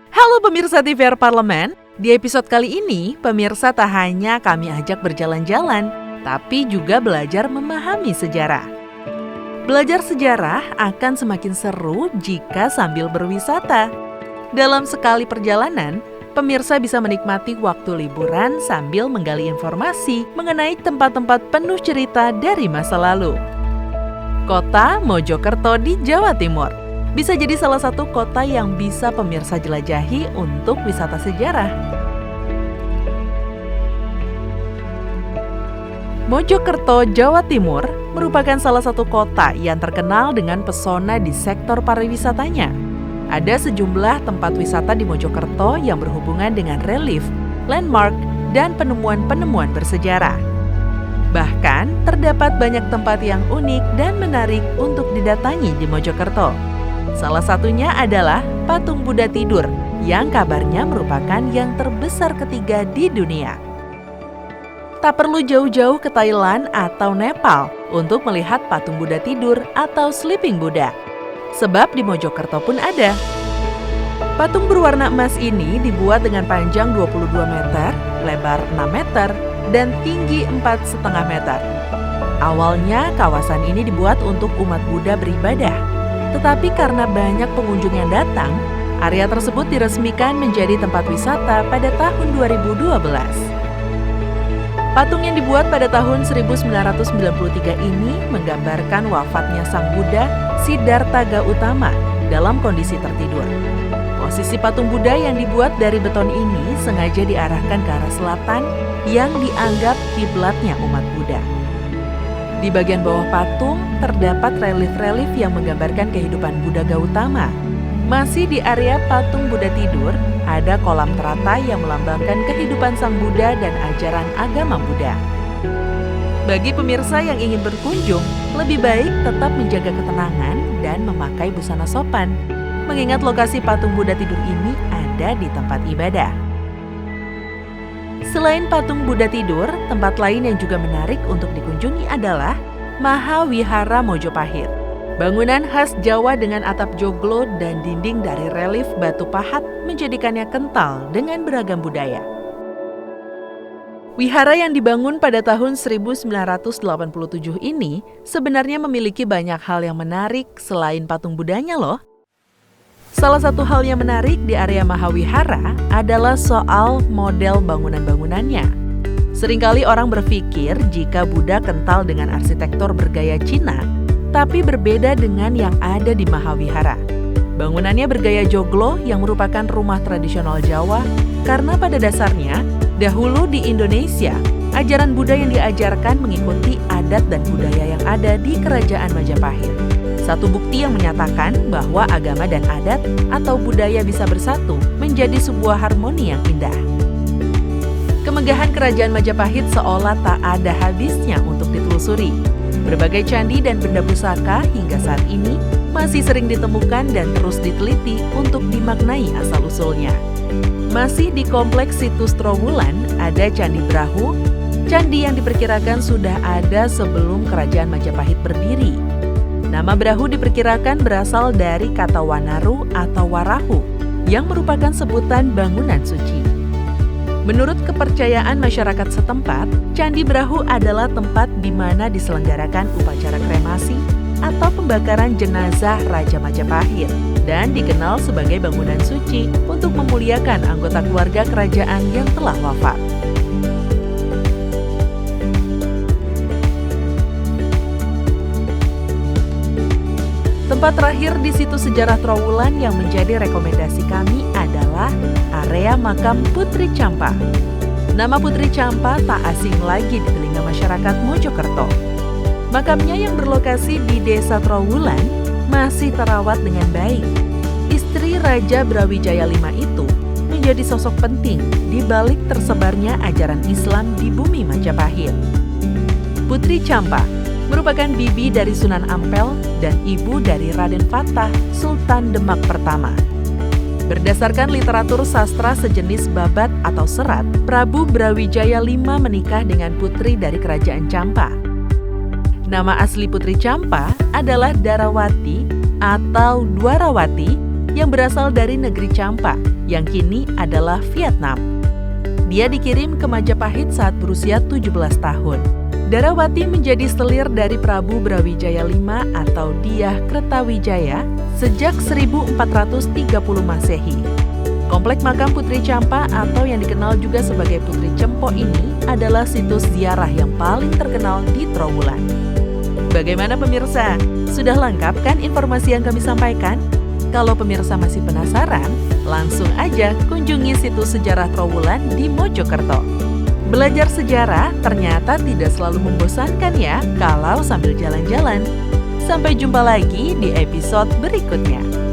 Halo pemirsa TVR Parlemen, di episode kali ini pemirsa tak hanya kami ajak berjalan-jalan, tapi juga belajar memahami sejarah. Belajar sejarah akan semakin seru jika sambil berwisata. Dalam sekali perjalanan, pemirsa bisa menikmati waktu liburan sambil menggali informasi mengenai tempat-tempat penuh cerita dari masa lalu. Kota Mojokerto di Jawa Timur bisa jadi salah satu kota yang bisa pemirsa jelajahi untuk wisata sejarah. Mojokerto, Jawa Timur merupakan salah satu kota yang terkenal dengan pesona di sektor pariwisatanya. Ada sejumlah tempat wisata di Mojokerto yang berhubungan dengan relief, landmark, dan penemuan-penemuan bersejarah. Bahkan, terdapat banyak tempat yang unik dan menarik untuk didatangi di Mojokerto. Salah satunya adalah Patung Buddha Tidur, yang kabarnya merupakan yang terbesar ketiga di dunia. Tak perlu jauh-jauh ke Thailand atau Nepal untuk melihat Patung Buddha Tidur atau Sleeping Buddha. Sebab di Mojokerto pun ada. Patung berwarna emas ini dibuat dengan panjang 22 meter, lebar 6 meter, dan tinggi 4,5 meter. Awalnya kawasan ini dibuat untuk umat Buddha beribadah. Tetapi karena banyak pengunjung yang datang, area tersebut diresmikan menjadi tempat wisata pada tahun 2012. Patung yang dibuat pada tahun 1993 ini menggambarkan wafatnya Sang Buddha Siddhartha Gautama dalam kondisi tertidur. Posisi patung Buddha yang dibuat dari beton ini sengaja diarahkan ke arah selatan yang dianggap kiblatnya umat Buddha. Di bagian bawah patung terdapat relief-relief yang menggambarkan kehidupan Buddha Gautama. Masih di area patung Buddha Tidur, ada kolam teratai yang melambangkan kehidupan Sang Buddha dan ajaran agama Buddha. Bagi pemirsa yang ingin berkunjung, lebih baik tetap menjaga ketenangan dan memakai busana sopan, mengingat lokasi patung Buddha Tidur ini ada di tempat ibadah. Selain patung Buddha Tidur, tempat lain yang juga menarik untuk dikunjungi adalah Mahawihara Mojopahit. Bangunan khas Jawa dengan atap joglo dan dinding dari relief batu pahat menjadikannya kental dengan beragam budaya. Wihara yang dibangun pada tahun 1987 ini sebenarnya memiliki banyak hal yang menarik selain patung Budanya loh. Salah satu hal yang menarik di area Mahawihara adalah soal model bangunan-bangunannya. Seringkali orang berpikir jika Buddha kental dengan arsitektur bergaya Cina, tapi berbeda dengan yang ada di Mahawihara. Bangunannya bergaya joglo yang merupakan rumah tradisional Jawa karena pada dasarnya, dahulu di Indonesia, ajaran Buddha yang diajarkan mengikuti adat dan budaya yang ada di Kerajaan Majapahit. Satu bukti yang menyatakan bahwa agama dan adat atau budaya bisa bersatu menjadi sebuah harmoni yang indah. Kemegahan Kerajaan Majapahit seolah tak ada habisnya untuk ditelusuri. Berbagai candi dan benda pusaka hingga saat ini masih sering ditemukan dan terus diteliti untuk dimaknai asal-usulnya. Masih di kompleks situs Trowulan ada Candi Brahu, candi yang diperkirakan sudah ada sebelum Kerajaan Majapahit berdiri. Nama Brahu diperkirakan berasal dari kata Wanaru atau Warahu, yang merupakan sebutan bangunan suci. Menurut kepercayaan masyarakat setempat, Candi Brahu adalah tempat di mana diselenggarakan upacara kremasi atau pembakaran jenazah Raja Majapahit dan dikenal sebagai bangunan suci untuk memuliakan anggota keluarga kerajaan yang telah wafat. Tempat terakhir di situs sejarah Trowulan yang menjadi rekomendasi kami adalah area makam Putri Champa. Nama Putri Champa tak asing lagi di telinga masyarakat Mojokerto. Makamnya yang berlokasi di Desa Trowulan masih terawat dengan baik. Istri Raja Brawijaya V itu menjadi sosok penting di balik tersebarnya ajaran Islam di bumi Majapahit. Putri Champa merupakan bibi dari Sunan Ampel dan ibu dari Raden Fatah, Sultan Demak pertama. Berdasarkan literatur sastra sejenis babat atau serat, Prabu Brawijaya V menikah dengan putri dari kerajaan Champa. Nama asli Putri Champa adalah Darawati atau Dwarawati yang berasal dari negeri Champa, yang kini adalah Vietnam. Dia dikirim ke Majapahit saat berusia 17 tahun. Darawati menjadi selir dari Prabu Brawijaya V atau Dyah Kertawijaya sejak 1430 Masehi. Komplek makam Putri Champa atau yang dikenal juga sebagai Putri Cempo ini adalah situs ziarah yang paling terkenal di Trowulan. Bagaimana pemirsa? Sudah lengkap kan informasi yang kami sampaikan? Kalau pemirsa masih penasaran, langsung aja kunjungi situs sejarah Trowulan di Mojokerto. Belajar sejarah ternyata tidak selalu membosankan ya kalau sambil jalan-jalan. Sampai jumpa lagi di episode berikutnya.